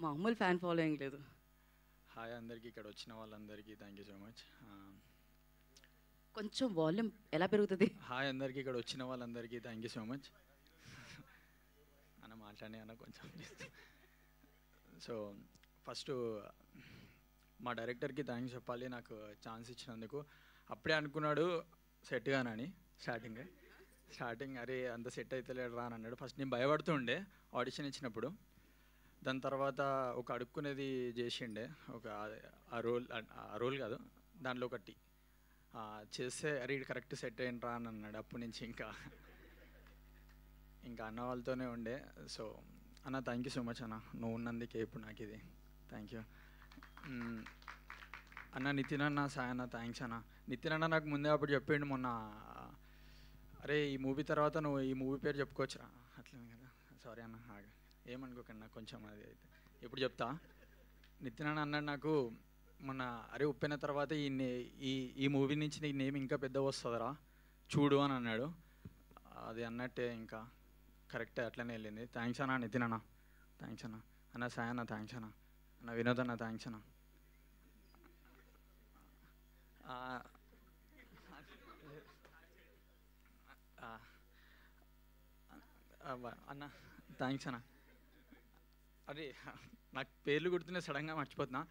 మామూలు fan following లేదు. Hi అందరికీ, ఇక్కడ వచ్చిన వాళ్ళందరికీ థ్యాంక్ యూ సో మచ్. కొంచెం వాల్యూమ్ ఎలా పెరుగుతుంది? హాయ్ అందరికీ, ఇక్కడ వచ్చిన వాళ్ళందరికీ థ్యాంక్ యూ సో మచ్. అన్న మాట్లాడి అన్న కొంచెం. సో ఫస్ట్ మా డైరెక్టర్కి థ్యాంక్స్ చెప్పాలి, నాకు ఛాన్స్ ఇచ్చినందుకు. అప్పుడే అనుకున్నాడు సెట్ గానని స్టార్టింగ్ అరే అంత సెట్ అయితే లేడు రా అని అన్నాడు. ఫస్ట్ నేను భయపడుతూ ఉండే ఆడిషన్ ఇచ్చినప్పుడు. దాని తర్వాత ఒక అడుక్కునేది చేసిండే, ఒక ఆ రోల్ కాదు దాంట్లో ఒకటి చేస్తే అరే ఇది కరెక్ట్ సెట్ అయ్యిండ్రా అని అన్నాడు. అప్పటి నుంచి ఇంకా అన్న వాళ్ళతోనే ఉండే. సో అన్న థ్యాంక్ యూ సో మచ్ అన్న, నువ్వు ఉన్నందుకే ఇప్పుడు నాకు ఇది. థ్యాంక్ యూ అన్న. నితిన్ అన్న, సాయి అన్న థ్యాంక్స్ అన్న. నితిన్ అన్న నాకు ముందే అప్పుడు చెప్పిండు మొన్న, అరే ఈ మూవీ తర్వాత నువ్వు ఈ మూవీ పేరు చెప్పుకోవచ్చురా అట్లనే కదా. సారీ అన్న, ఏమనుకోకండి నాకు కొంచెం అది అయితే ఇప్పుడు చెప్తా. నితిన్ అన్న అన్నాడు నాకు మొన్న, అరే ఉప్పెన తర్వాత ఈ మూవీ నుంచి నీ నేమ్ ఇంకా పెద్ద వస్తుందిరా చూడు అని అన్నాడు. అది అన్నట్టే ఇంకా కరెక్టే అట్లనే వెళ్ళింది. థ్యాంక్స్ అన్న నితిన్ అన్న, థ్యాంక్స్ అన్న. అన్న సాయి అన్న థ్యాంక్స్ అన్న. అన్న వినోద్ అన్న థ్యాంక్స్ అన్న. అన్న థ్యాంక్స్ అన్న. అరే నాకు పేర్లు గుర్తున్నాయి, సడన్గా మర్చిపోతున్నా.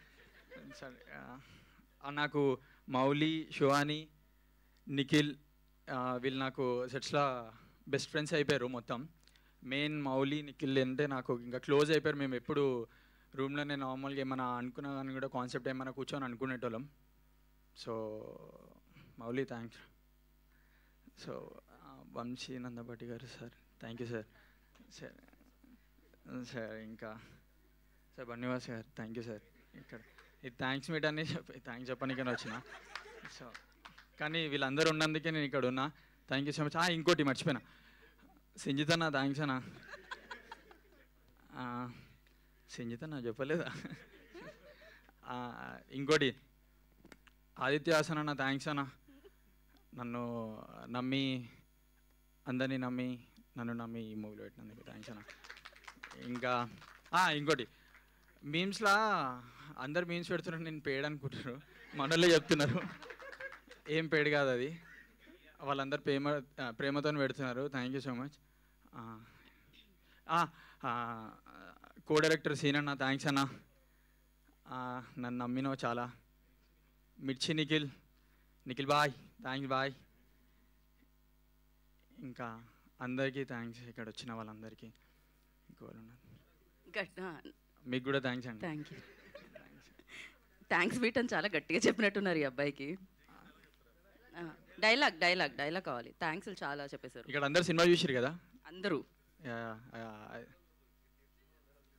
సరే నాకు మౌలి, శివాని, నిఖిల్ వీళ్ళు నాకు సెట్స్లో బెస్ట్ ఫ్రెండ్స్ అయిపోయారు మొత్తం. మెయిన్ మౌలి, నిఖిల్ అంటే నాకు ఇంకా క్లోజ్ అయిపోయారు. మేము ఎప్పుడు రూమ్లోనే నార్మల్గా ఏమైనా అనుకున్నా కానీ కూడా కాన్సెప్ట్ ఏమైనా కూర్చొని అనుకునేటోళ్ళం. So Mouli thanks. So Vamshi Nandapati garu sir thank you sir. Sir ఇంకా sir Bunnyvas garu thank you sir. ఇక్కడ ఇది థ్యాంక్స్ మీట్ అని థ్యాంక్స్ చెప్పడానికైనా వచ్చిన. సో కానీ వీళ్ళందరూ ఉన్నందుకే నేను ఇక్కడ ఉన్నా. Thank you so much. ఇంకోటి మర్చిపోయినా, సంజిత అన్న థ్యాంక్స్ అన్న. సంజిత అన్న చెప్పలేదా? ఇంకోటి ఆదిత్య హాసన్ అన్న థ్యాంక్స్ అన్న. నన్ను నమ్మి అందరినీ నన్ను నమ్మి ఈ మూవీలో పెట్టినందుకు థ్యాంక్స్ అన్న. ఇంకా ఇంకోటి మీమ్స్లా అందరు మీమ్స్ పెడుతున్నారు, నేను పేడ్ అనుకుంటున్నారు, మనోళ్ళే చెప్తున్నారు. ఏం పేడ్ కాదు అది, వాళ్ళందరూ ప్రేమతో పెడుతున్నారు. Thank you so much. Co director సీన్ అన్న థ్యాంక్స్ అన్న, నన్ను నమ్మినో చాలా. మిర్చి నిఖిల్ బాయ్ థ్యాంక్స్ బాయ్. ఇంకా అందరికీ థ్యాంక్స్, ఇక్కడ వచ్చిన వాళ్ళందరికీ. ఇంకోళ్ళు ఉన్నారు, మీకు కూడా థ్యాంక్స్ అండి. Thank you. థ్యాంక్స్ బీట్ అని చాలా గట్టిగా చెప్పినట్టున్నారు ఈ అబ్బాయికి. డైలాగ్ కావాలి. థ్యాంక్స్ చాలా చెప్పేశారు. ఇక్కడ అందరు సినిమా చూసారు కదా అందరూ.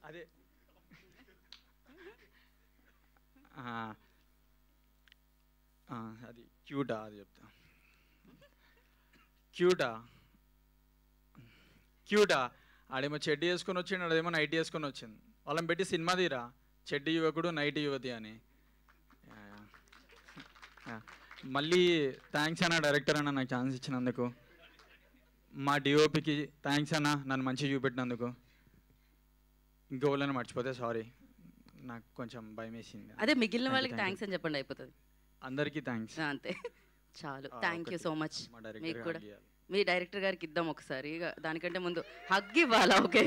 అదే అది క్యూటా, అది చెప్తా. క్యూటా ఆడేమో చెడ్డీ వేసుకొని వచ్చిండు, అదేమో నైట్ వేసుకొని వచ్చింది. వాళ్ళని పెట్టి సినిమా తీరా, చెడ్డీ యువకుడు నైట్ యువతి అని. మళ్ళీ థ్యాంక్స్ అన్న డైరెక్టర్ అన్న నాకు ఛాన్స్ ఇచ్చినందుకు. మా డిఓపికి థ్యాంక్స్ అన్న, నన్ను మంచిగా చూపెట్టినందుకు. ఇంకోళ్ళని మర్చిపోతే సారీ, నాకు కొంచెం భయం వేసింది. అదే మిగిలిన వాళ్ళకి థ్యాంక్స్ అని చెప్పండి, అయిపోతుంది. అందరికీ థ్యాంక్స్ అంతే చాలు. Thank you so much. మా మీకు కూడా డైరెక్టర్ మీ డైరెక్టర్ గారికి ఇద్దాం ఒకసారి. దానికంటే ముందు హగ్ ఇవ్వాలా? ఓకే.